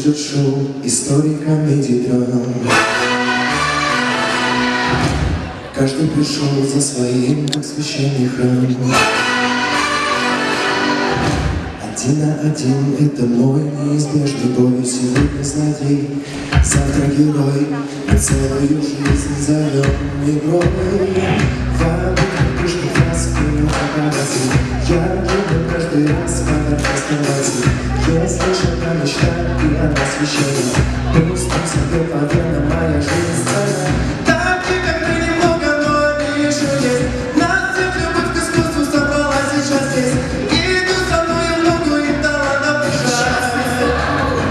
ждет шоу истории комедий драм. Каждый пришел за своим, как священный храм. Один на один — это мой неизбежный бой. Сегодня злодей, завтра герой. Мы целую жизнь зовем игрой. Вам крышку краски, но папарацци. Я думаю каждый раз подарок оставаться. Если жена мечта и она священна, пусть не собьет по венам моя жизнь сцена. Так и как ты немного, но они еще есть. Нас всех любовь к искусству собралась сейчас здесь. Иду со мной в ногу и талантом дышать.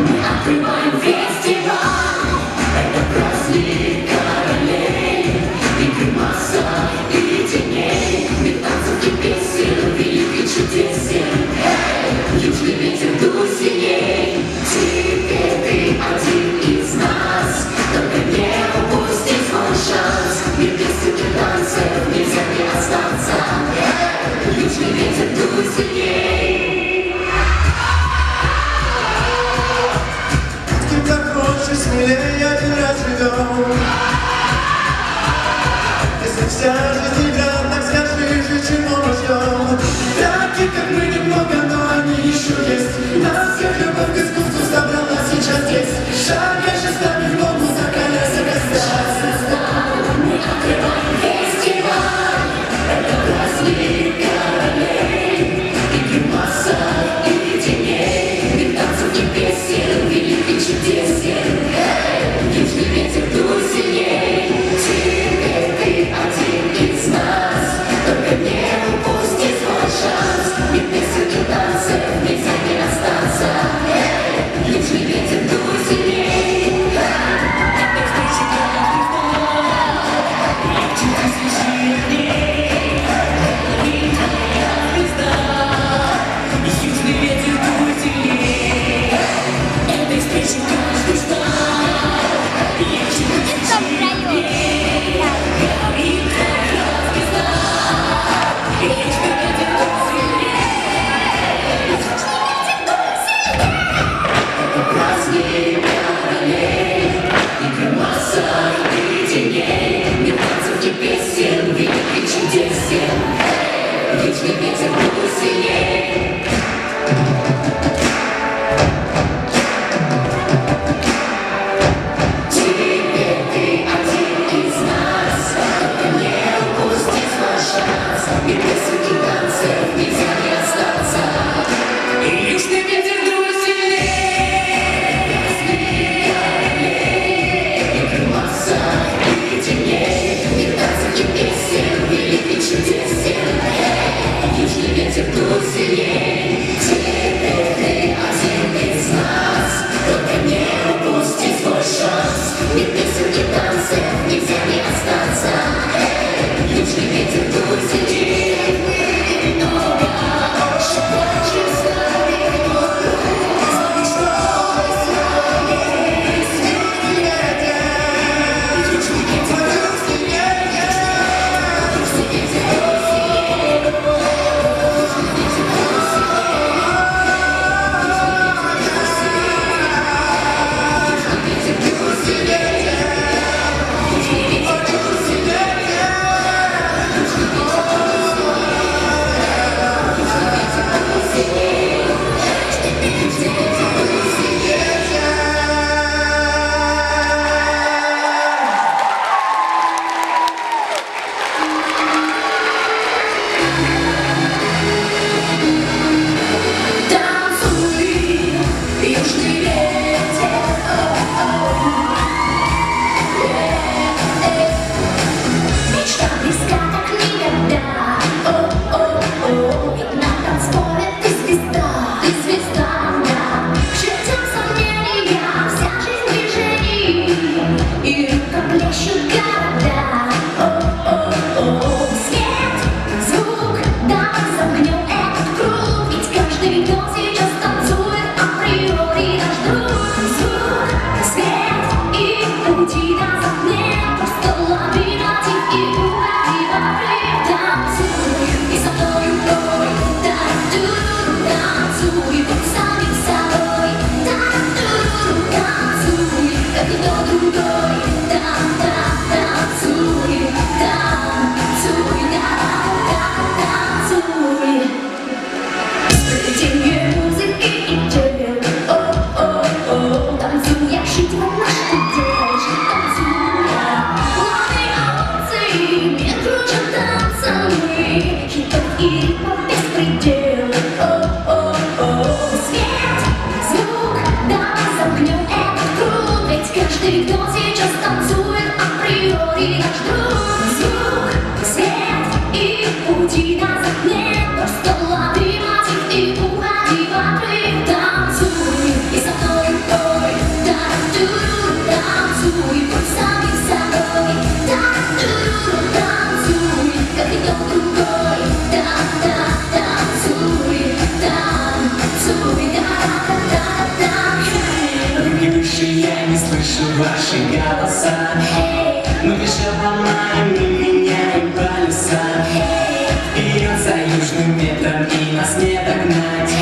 Мы открываем фестиваль. Это праздник королей. Игры масса и теней. Мир танцев и песен, великий чудесен. Южный ветер дует сильней. Теперь ты один из нас. Только не упусти свой шанс. Мир песен и танцев, нельзя не остаться. Южный ветер дует сильней. Ты так хочешь смелее, один раз живем. Если вся жизнь игра, так скажи же, чего мы ждем. Такие, как мы, немного, но они еще есть. Нас всех любовь к искусству собралась сейчас здесь. Шагай же с нами в ногу, закаляйся, Господь. Мы открываем фестиваль. Это праздник королей. Игры масса и теней. Мир танцев и песен, великий чудесен. Южный ветер дует сильней. Теперь ты один из нас. Только не упусти свой шанс. Мир песен и танцев, нельзя не остаться. Южный ветер дует сильней. Южный ветер дует сильней. Этой встречи каждый ждал. Праздник королей, игры масса и теней. Мир танцев и песен, великий чудесен. Южный ветер дует сильней. Теперь ты один из нас. Только не упусти свой шанс. Мир песен и танцев, нельзя не остаться. Южный ветер дует сильней. Южный ветер дует сильней. Теперь ты один из нас. Только не упусти свой шанс. Мир песен и танцев, нельзя не остаться. Южный ветер дует сильней. голоса. Мы еще полнаем, мы меняем полюса. Вперед за южным ветром, и нас не догнать.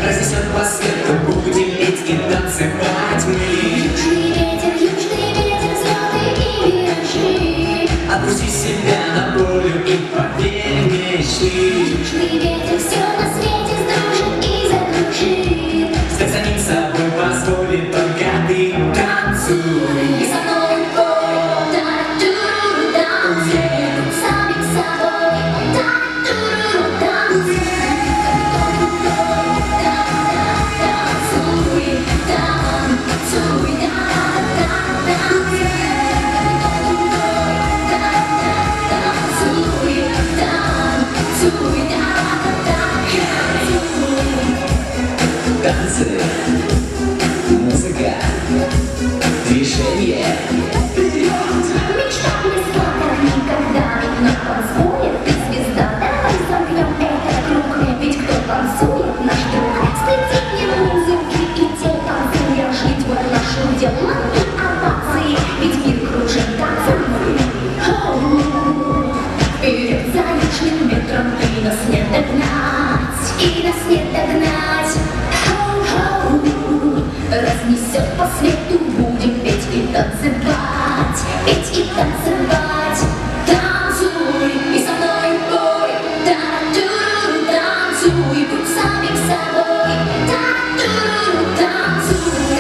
Разнесет по свету, будем петь и танцевать мы. Южный ветер, звезды и виражи. Отпусти себя на волю и поверь в мечты. Южный ветер все на свете сдружит и закружит. Стать самим собой позволит только ты. Танцуй. И со мной пой, та-туру, танцуй. Самим собой, та-туру, танцуй. Танцуй, танцуй, танцуй, Танцы, музыка, движение. мечтать не сладко никогда, но танцует ты звезда. Давай замкнем этот круг, ведь кто танцует, наш друг. Сплетит мне музыки и те танцуешь, ведь вот наше дело и овации, ведь мир кружит танцем. Вперед за южным ветром, и нас не догнать, и нас не догнать. Разнесет по свету, будем петь и танцевать, петь и танцевать. Танцуй и со мной пой, та-туру, танцуй, будь самим собой, та-туру, танцуй,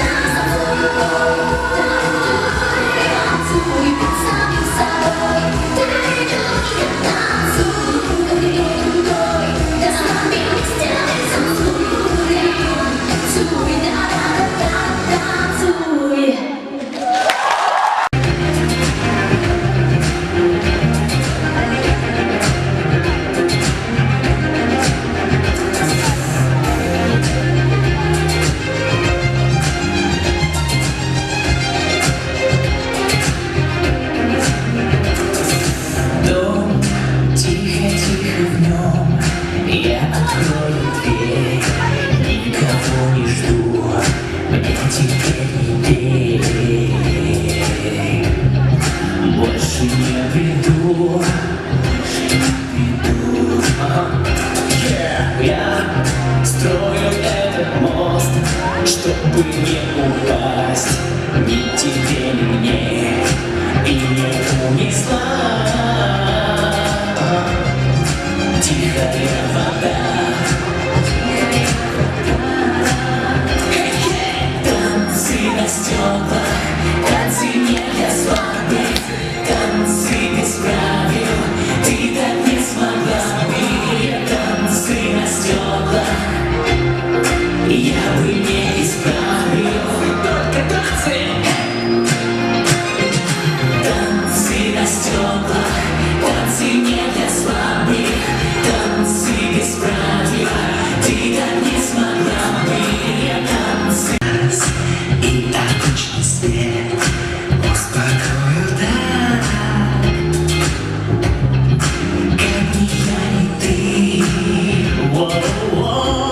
танцуй, будь самим собой, та-туру, танцуй, другой, да с нами вместе танцуй, танцуй, да-да-да-да, танцуй. Дом, тихо-тихо в нем я открою дверь. Никого не жду, мне теперь не верь. Больше не приду. Я строю этот мост, чтобы не упасть ни тебе, ни мне, и не унесла тихая вода. Танцы на стеклах, танцы не для слабых, танцы без правил, ты так не смогла бы. Танцы на стеклах, я бы не исправил. Только танцы. Танцы на стеклах, танцы не для слабых, танцы без правил, ты так не смогла бы. Танцы и обычный свет успокоил, да. Как ни я, ни ты. Воу-воу.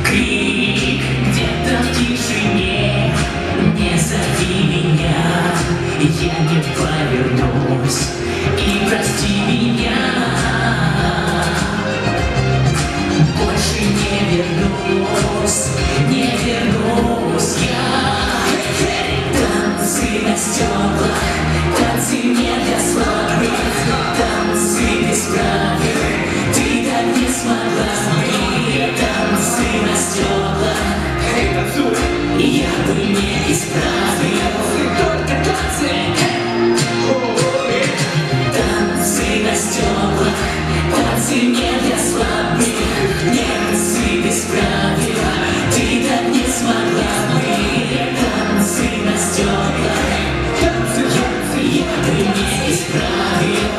Крик где-то в тишине, не зови меня, я не повернусь, и прости меня. Больше не вернусь, не вернусь я. Танцы на стеклах, танцы не для слабых, танцы без правил, ты так не смогла бы. Танцы на стеклах, я бы не исправил. Только танцы. Танцы на стеклах, танцы не для слабых, танцы без правил, ты так не смогла бы. Танцы на стеклах, я бы не исправил.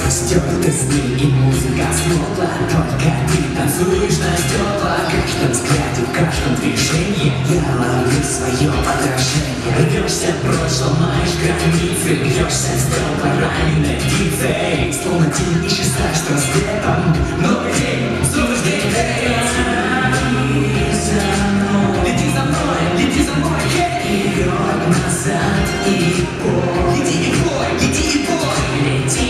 Стерты сны и музыка смолкла, только танцуешь на стёкла. В каждом взгляде, в каждом движении я ловлю свое отражение. Рвешься прочь, ломаешь границы, бьешься в стёкла раненой птицей. Эй, словно тень исчезаешь с рассветом. Новый день, суждение. Лети за мной, вперед, назад и пой. Иди и пой, иди и пой. Лети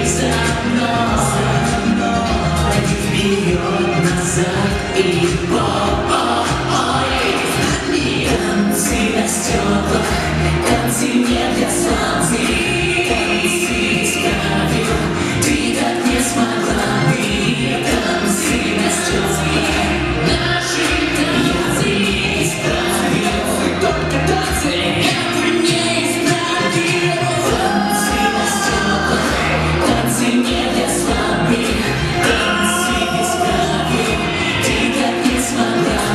за мной, вперед, назад и пой. Танцы на стеклах, танцы не для славы. Танцы без правил, ты так не смогла бы. Танцы на стеклах, наши танцы без правил. Только танцы, это не исправил. Танцы на стеклах, танцы не для слабых. Танцы без правил, ты так не смогла.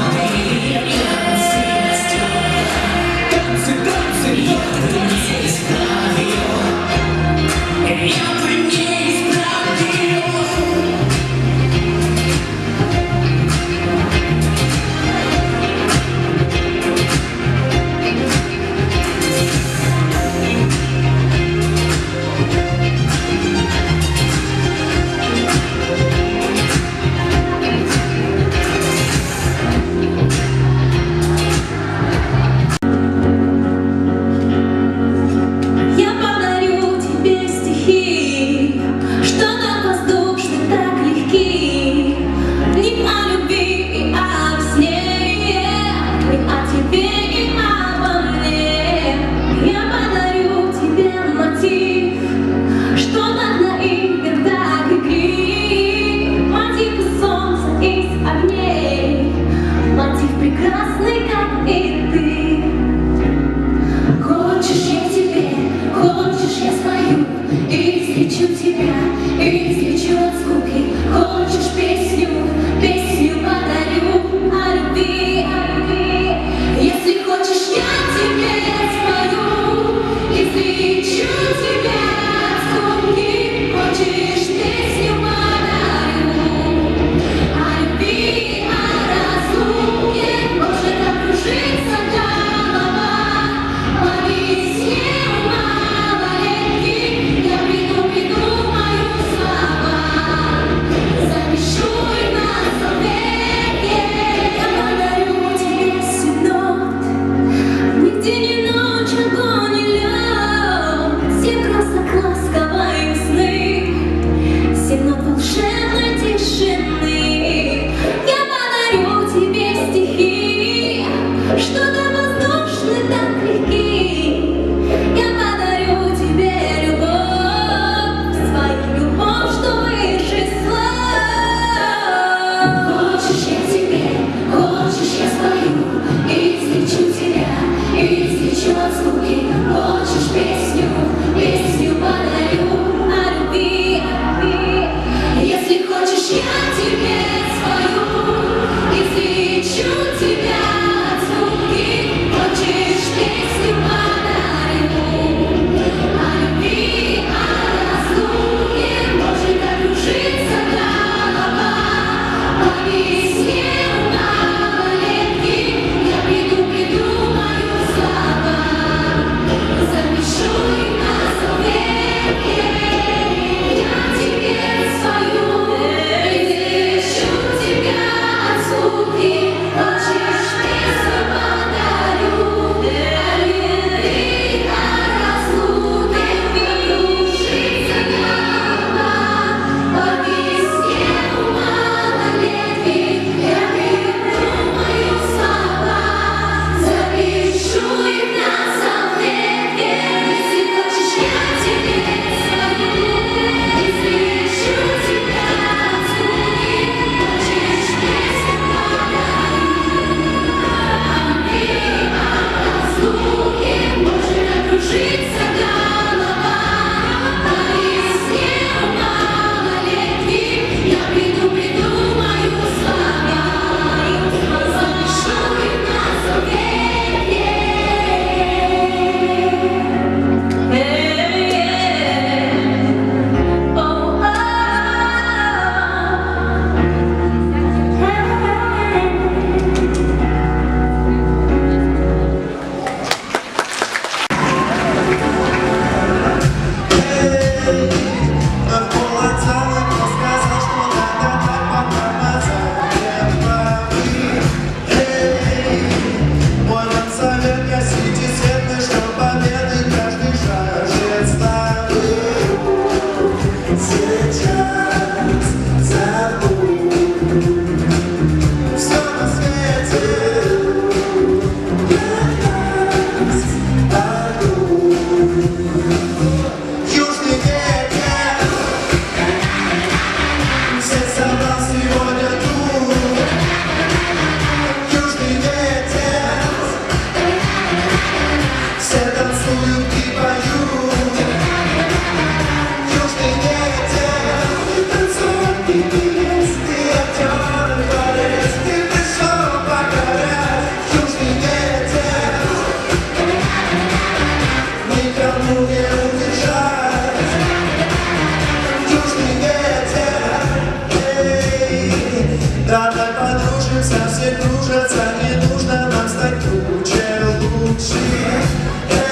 все кружатся, не нужно нам стать лучше.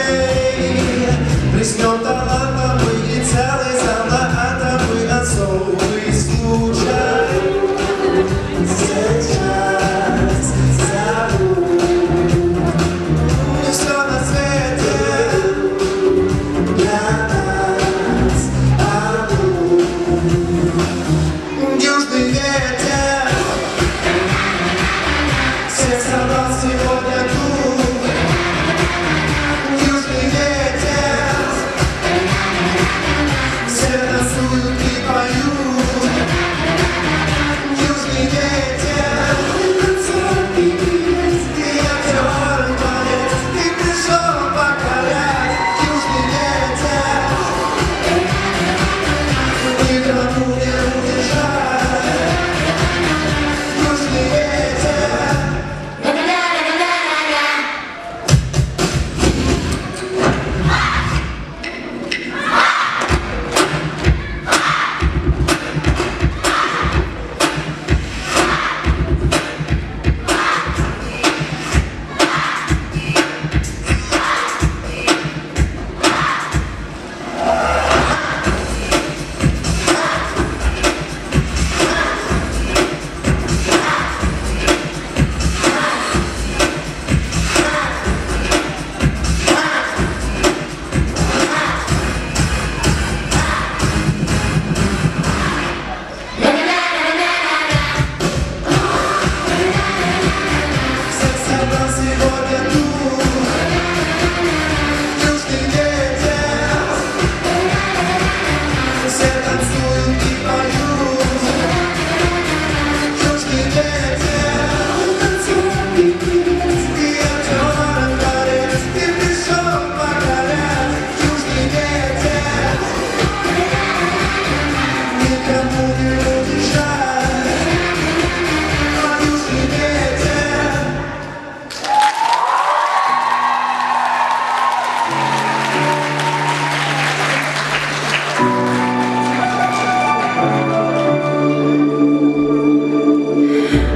Эй, блеснет талантом мы и целый зал на атомы особый случай. Сейчас забудь все на свете для нас обоих. Южный ветер всех собрал сегодня тут. Южный ветер все танцуют и поют. Южный ветер танцует и пьет, и актер, и поэт, и пришел покорять. Южный ветер никому не удержать. Южный ветер.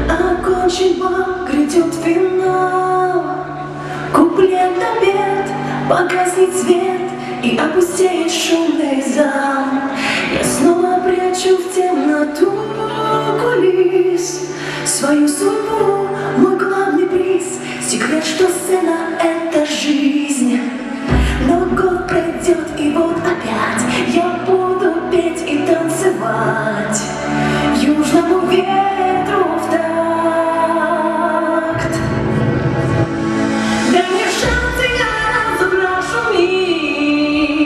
Окончен бал, грядет финал. Куплет обед, погаснет свет и опустеет шумный зал. Я снова прячу в темноту кулис свою судьбу, мой главный приз. Секрет, что сцена — это жизнь. Но год пройдет, и вот опять я буду петь и танцевать южному ветру в такт. Дай мне шанс, и я разукрашу мир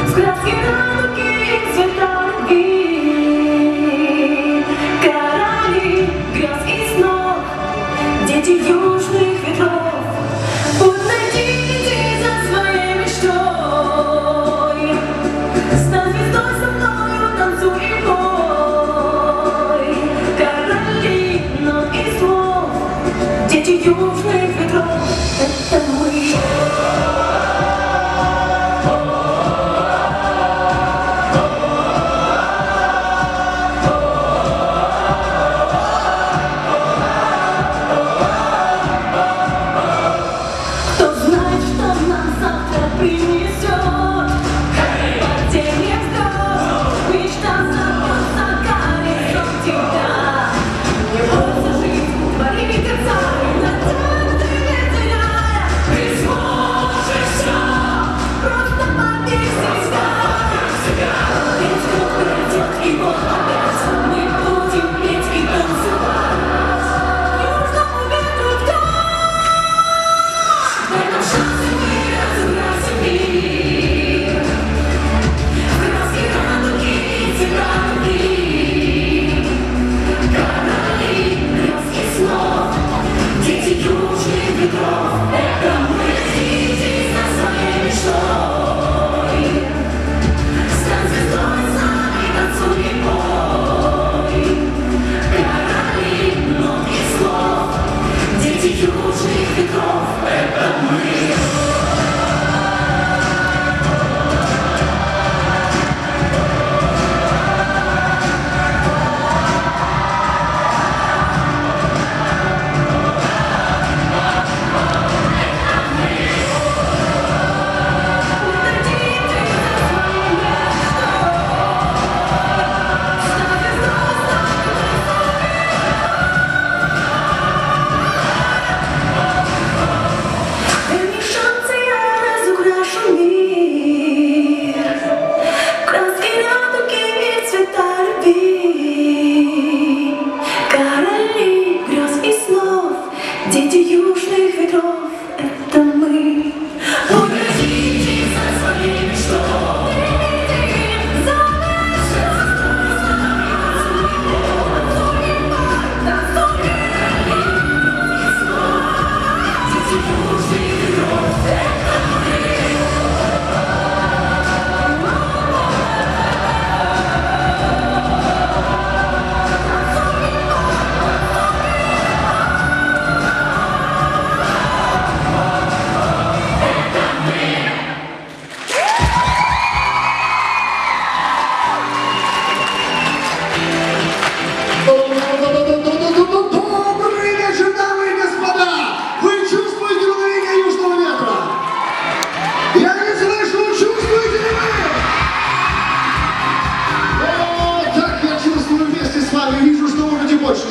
в краски радуги и цвета любви. Короли грез и снов, дети южных ветров, путь найдите за своей мечтой. Стань звездой со мною, танцуй и пой.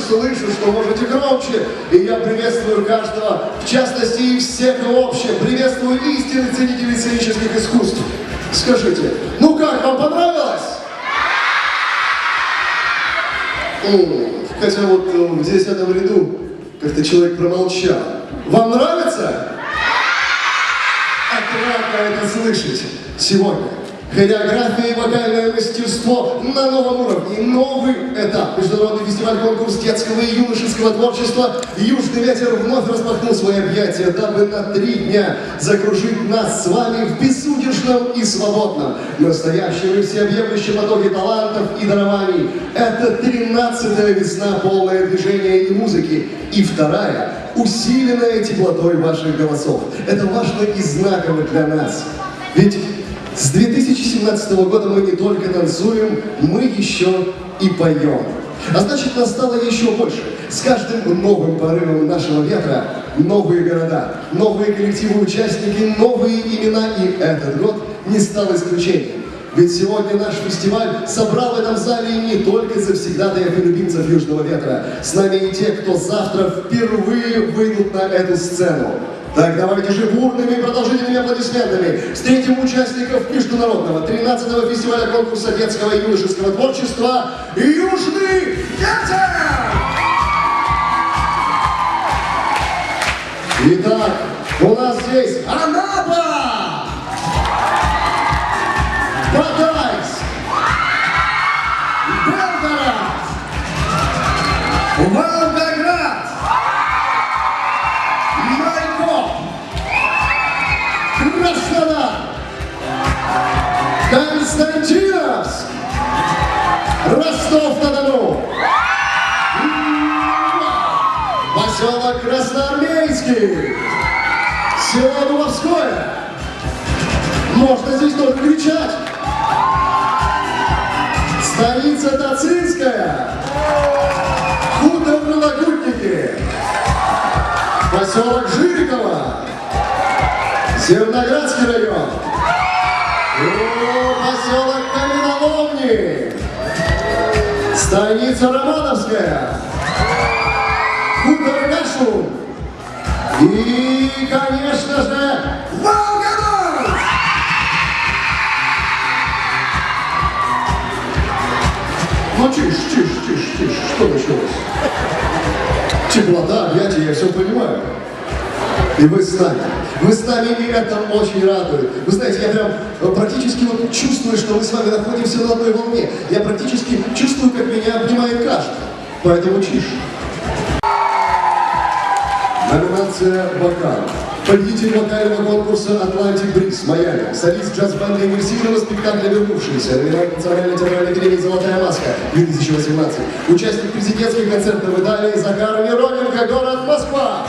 слышу, что можете громче. И я приветствую каждого, в частности и всех вообще. Приветствую истинных ценителей сценических искусств. Скажите, ну как, вам понравилось? Хотя вот в 10-м ряду как-то человек промолчал. Вам нравится? Отрадно это слышать. Сегодня хореография и вокальное мастерство на новом уровне. Новый этап. Международный фестиваль-конкурс детского и юношеского творчества «Южный ветер» вновь распахнул свои объятия, дабы на 3 дня закружить нас с вами в безудержном и свободном, настоящем и всеобъемлющем потоке талантов и дарований. Это 13-я весна, полное движения и музыки. И 2-я, усиленная теплотой ваших голосов. Это важно и знаково для нас. Ведь с 2017 года мы не только танцуем, мы еще и поем. А значит, нас стало еще больше. С каждым новым порывом нашего ветра новые города, новые коллективы, участники, новые имена. И этот год не стал исключением. Ведь сегодня наш фестиваль собрал в этом зале не только завсегдатаев и любимцев Южного ветра. С нами и те, кто завтра впервые выйдут на эту сцену. Так, давайте же бурными и продолжительными аплодисментами встретим участников международного 13-го фестиваля конкурса детского и юношеского творчества «Южный ветер». Итак, у нас здесь Анапа, Батайск, Белгород, Волгоград, Майкоп, Краснодар, Константиновск, Ростов-на-Дону, поселок Красноармейский, село Дубовское. Можно здесь тоже кричать. Станица Тацинская, хутор Белогудники, поселок Жириково, Зерноградский район, поселок Каменоломни, станица Романовская, хутор Кашун и, конечно же, Волгодон! Ну, тише, что началось? Теплота, объятия, я все понимаю. И вы с нами, и это очень радует. Вы знаете, я прям практически вот чувствую, что мы с вами находимся на одной волне. Я практически чувствую, как меня обнимает каждый. Поэтому тише. Номинация «Вокал». Победитель вокального конкурса «Атлантик Бриз» Майами. Солист джаз-бенда иммерсивного спектакля «Вернувшиеся». Номинант Национальной театральной академии «Золотая маска» 2018. Участник президентских концертов в Италии Захар Мироненко, город Москва.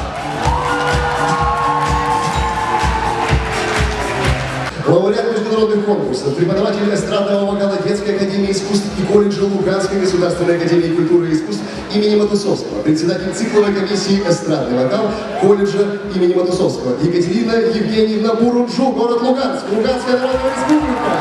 Лауреат международных конкурсов, преподаватель эстрадного вокала Детской академии искусств и колледжа Луганской государственной академии культуры и искусств имени Матусовского, председатель цикловой комиссии «Эстрадный вокал» колледжа имени Матусовского, Екатерина Евгеньевна Бурунжу, город Луганск, Луганская народная республика.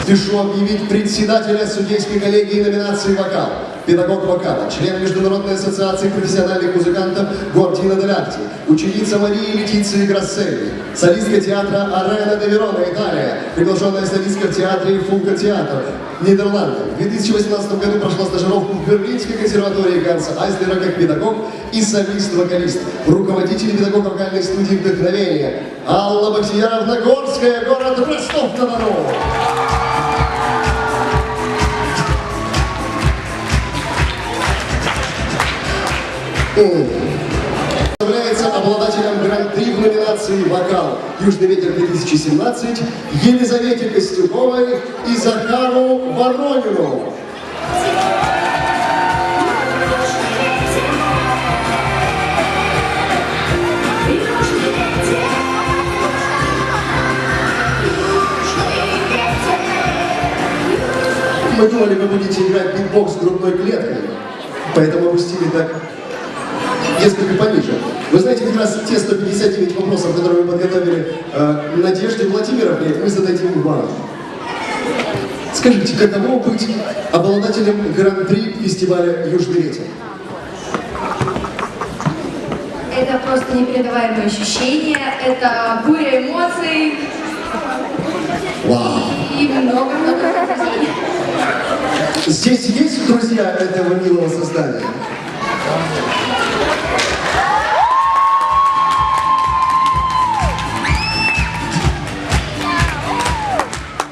Спешу объявить председателя судейской коллегии номинации «Вокал», педагог вокала, член Международной ассоциации профессиональных музыкантов Гордина Делярти, ученица Марии Летиции Грасселли, солистка театра Арена де Верона, Италия, приглашенная солистка в театре Фулка Театр, Нидерланды. В 2018 году прошла стажировку в Берлинской консерватории Ганса Айслера как педагог и солист-вокалист, руководитель педагог-вокальной студии «Вдохновение» Алла Бахтияровна Горская, город Ростов-на-Дону. Является обладателем гран-при в номинации «Вокал» «Южный ветер-2017» Елизавете Костюковой и Захару Воронину. Мы думали, вы будете играть битбокс с грудной клеткой, поэтому опустили так несколько пониже. Вы знаете, как раз те 159 вопросов, которые мы подготовили Надежде Владимировне, мы зададим вам. Скажите, каково быть обладателем фестиваля «Южный ветер». Это просто непередаваемые ощущения, это буря эмоций Вау! и много-много друзей. Здесь есть друзья этого милого создания?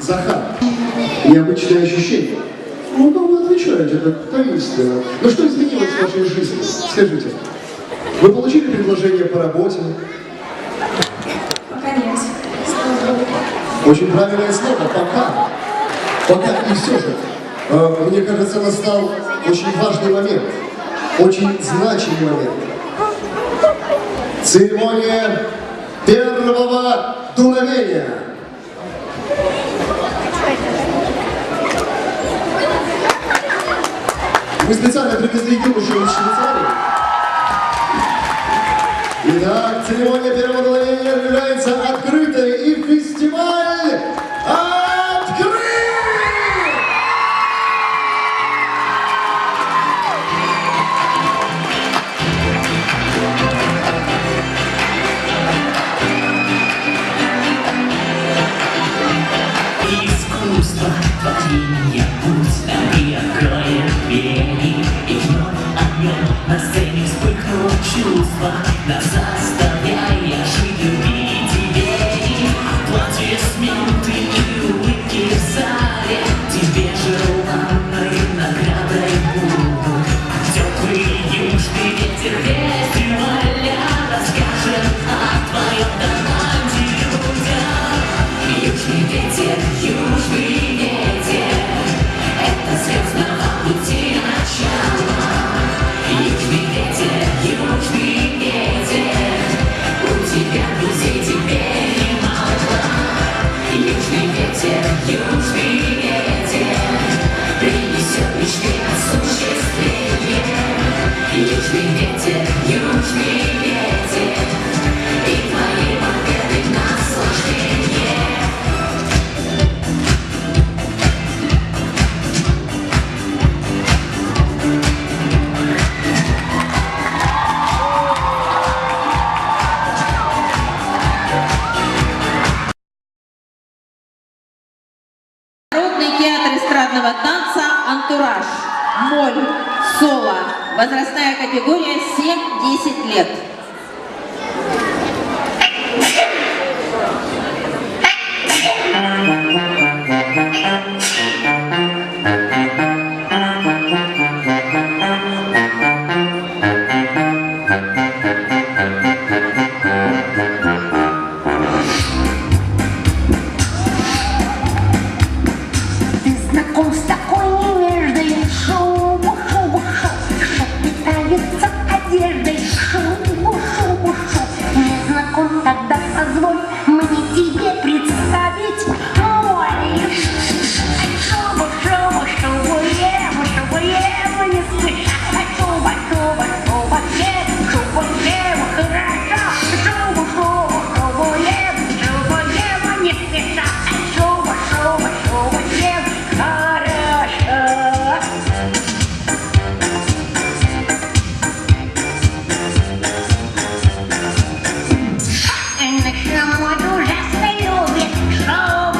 Захар, необычное ощущение. Ну, как вы отвечаете так таинственно. Ну, что изменилось в вашей жизни? Скажите. Вы получили предложение по работе? Пока нет. Очень правильное слово «пока». Пока. И все же, мне кажется, настал очень важный момент. Очень значимый момент. Церемония первого дуновения. Мы специально привезли юношу из Швейцарии. Итак, церемония первого дуновения является открытой, и фестиваль открыт! Искусство творения путь и откроет двери, и вновь огнем на сцене вспыхнут чувства, нас заставляя жить, любить и верить. Аплодисменты и улыбки в зале тебе желанной наградой будут. Теплый южный ветер фестиваля расскажет о твоем таланте людям. Южный ветер, это звездного пути начало. Южный ветер, у тебя друзей теперь немало. Южный ветер, принесет мечты осуществление. Южный ветер, и твои победы наслаждение. Народный театр эстрадного танца «Антураж». Моль. Соло. Возрастная категория 7-10 лет. Ты знаком с такой невеждой? Шоу, питается одеждой. Шоу. Не знаком, тогда позволь мне тебе представить мой. Шоу, ем, не спеша. Шоу, ем, хорошо. Шоу, ем, не спеша. Шоу, ем, хорошо. Наша мода ужасно любит шоу.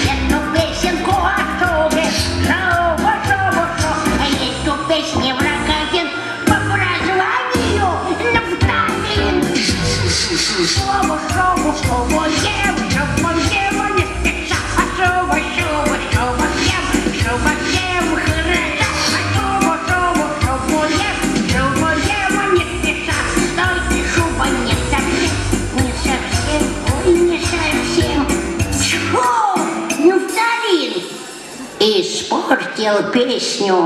Эту песенку особит шоу. Эту песню враговен по прозванию Нафталин. Шоу, ем, не спеша. Шоу, ем, хорошо. Шоу, ем, не спеша. Только шуба не совсем. Не совсем. Фу, Нафталин испортил песню.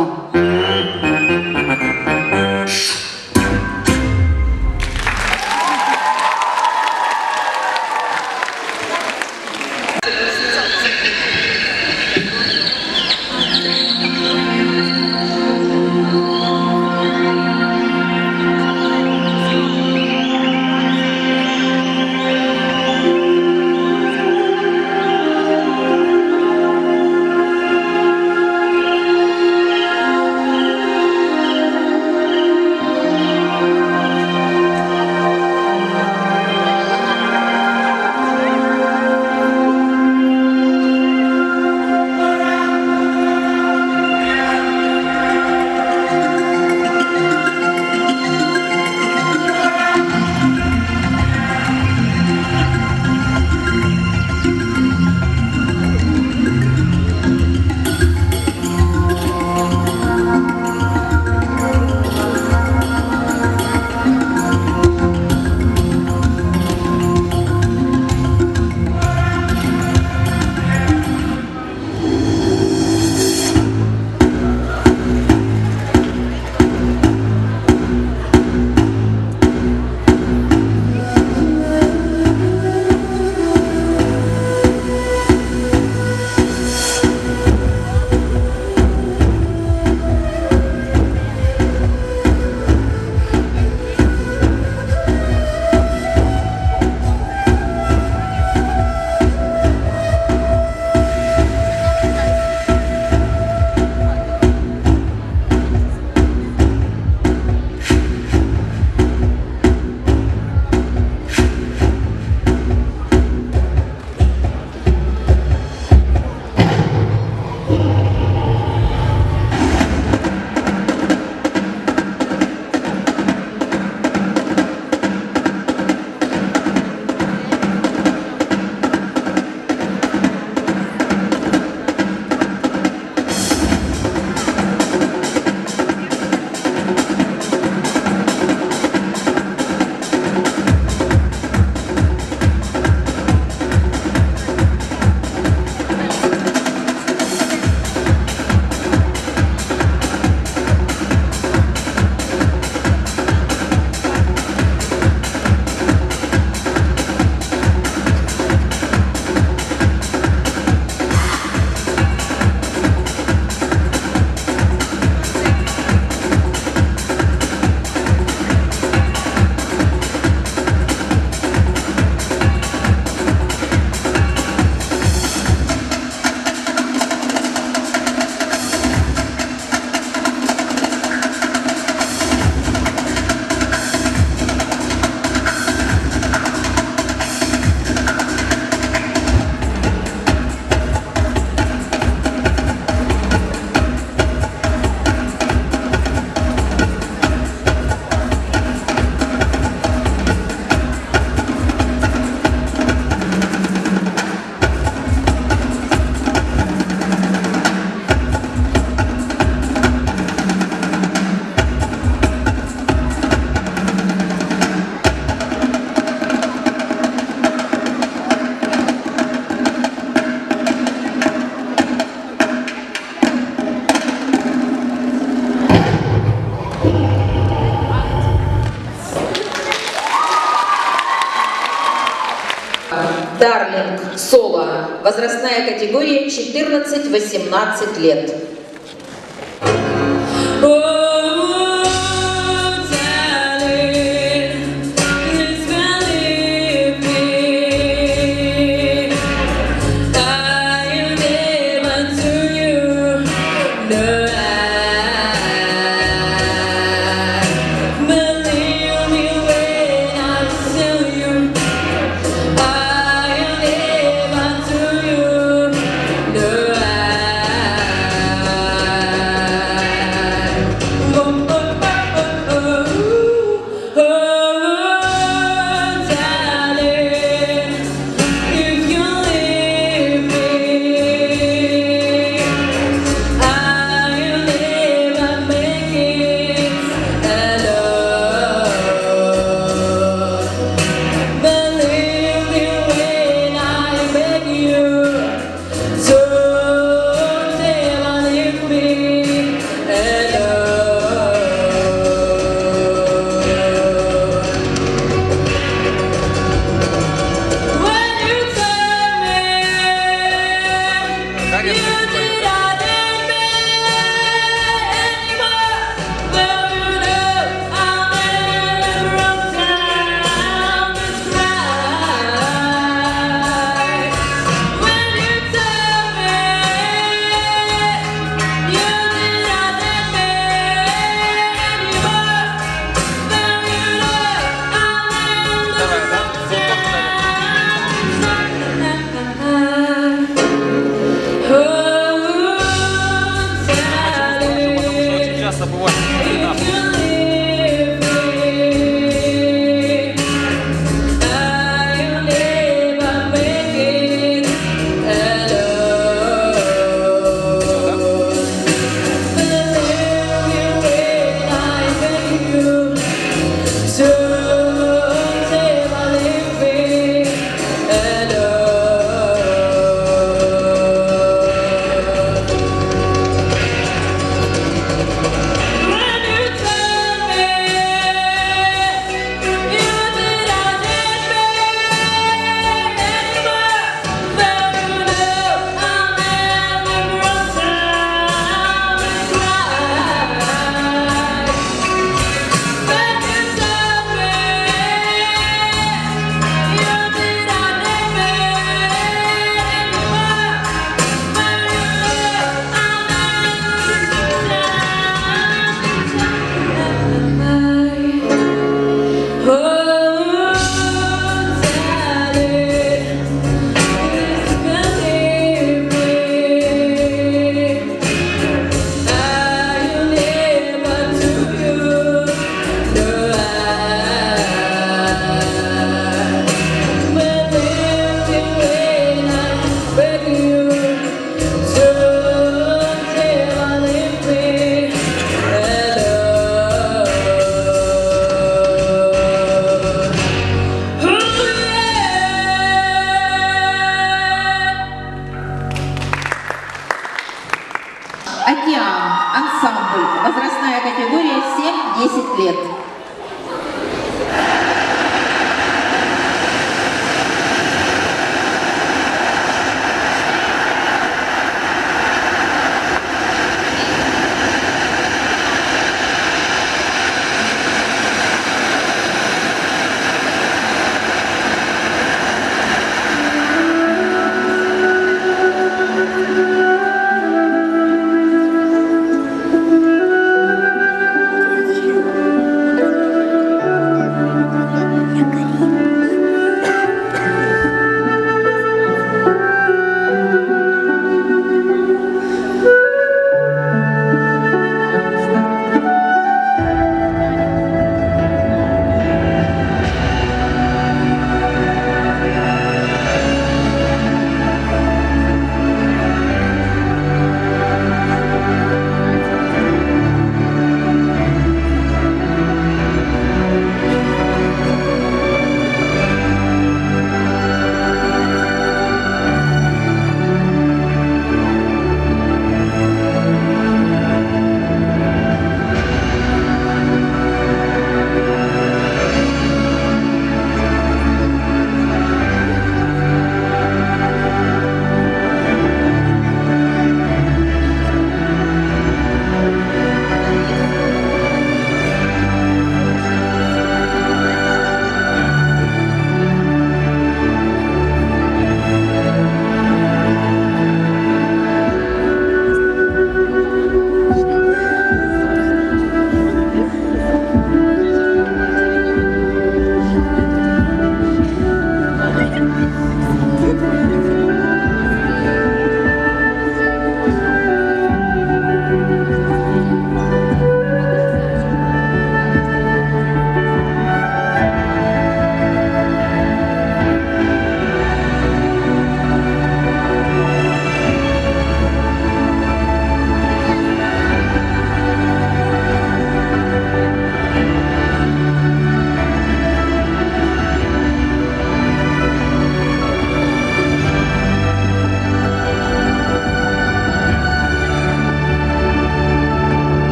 соло. Возрастная категория 14-18 лет. Океан. Ансамбль. Возрастная категория 7-10 лет.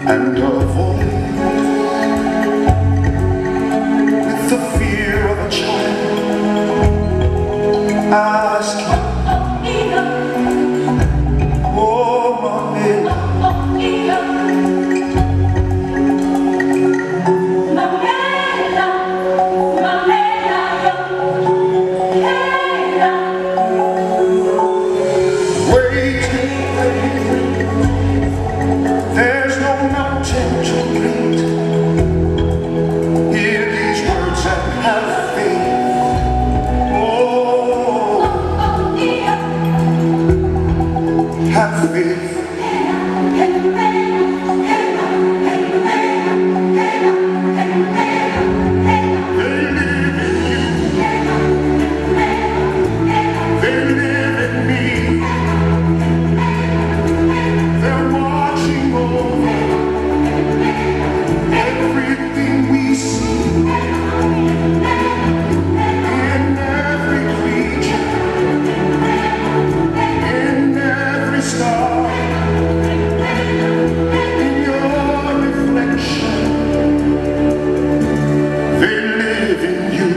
and a voice with the fear of a child ask you, oh Mamela, there's no mountain too great. Hear these words and have faith. Oh, have faith. They live in me. They're watching over everything we see, in every creature, in every star, in your reflection. They live in you.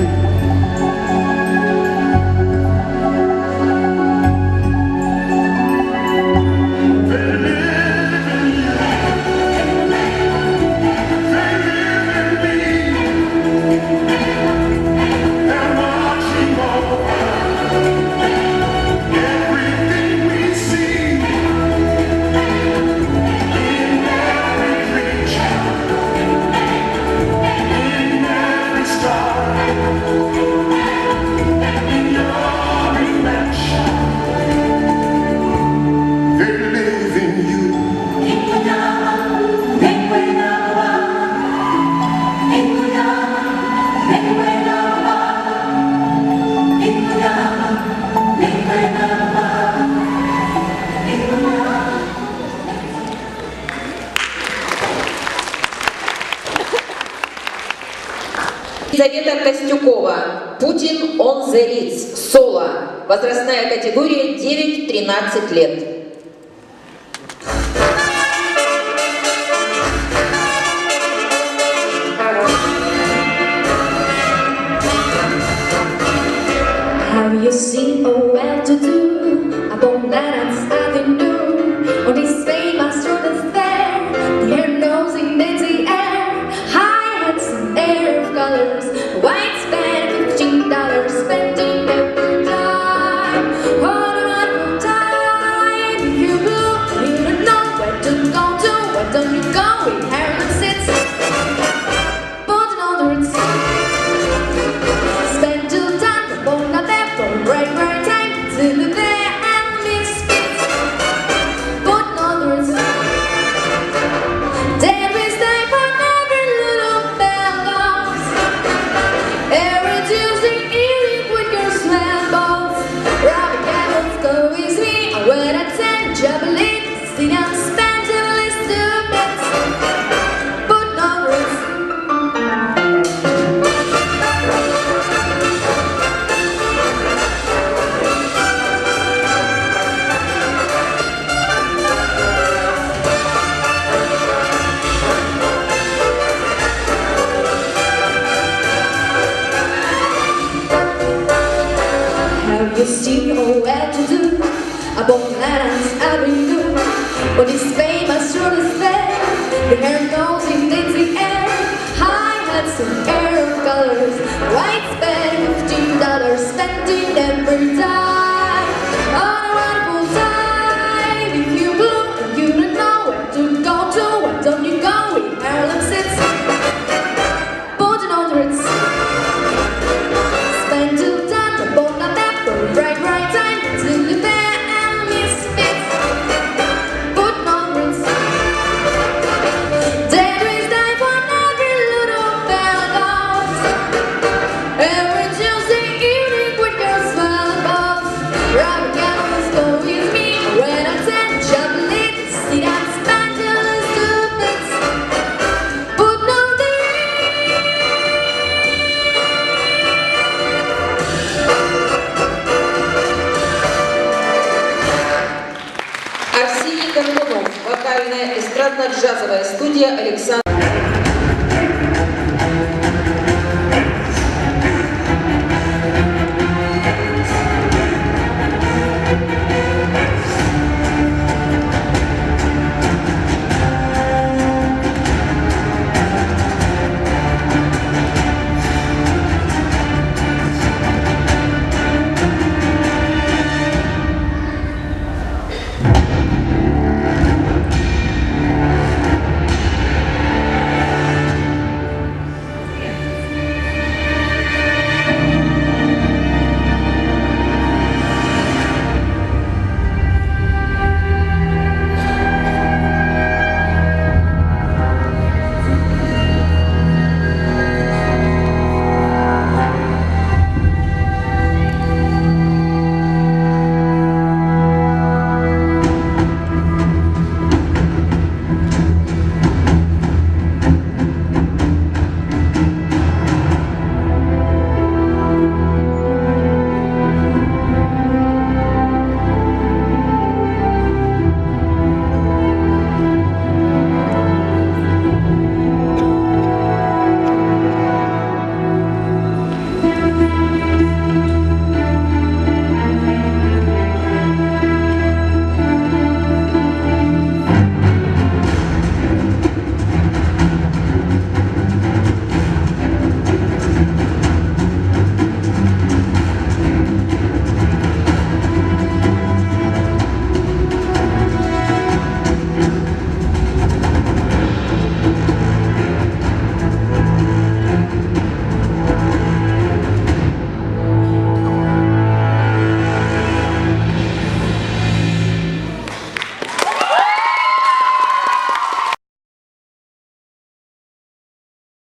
Елизавета Костюкова. Путин on the Ritz. Соло. Возрастная категория 9-13 лет. Have you seen a well-to-do upon Lennon's Avenue? On this famous road is there, the hair nose in the air, high hats and air of colors, white span, $15 spent in every time. What a wonderful time! If you blue, you don't know where to go to. Why don't you go with Harlem sits? Putting on the Ritz. Spend till time upon a left or right time till the there and misfits. Putting on the Ritz. Then we stay for every little bellows. Every Tuesday evening with your smell balls. Robbie Campbell's go with me. I went at 10, jubilee. Sing and spend till it's 2 minutes. Putting on the Ritz. Have you seen a well-to-do upon Lennon's Avenue? When this famous road is there, the hair goes in the air, high hats and air of colors, white span, $15 spent in every time. On a wonderful time, if you blue and you don't know where to go to, why don't you go with Harlem sits? Putting on the Ritz. Spend till time upon a map for right time till the there and misfits. Putting on the Ritz. Горбунов, вокальная эстрадно-джазовая студия Александр.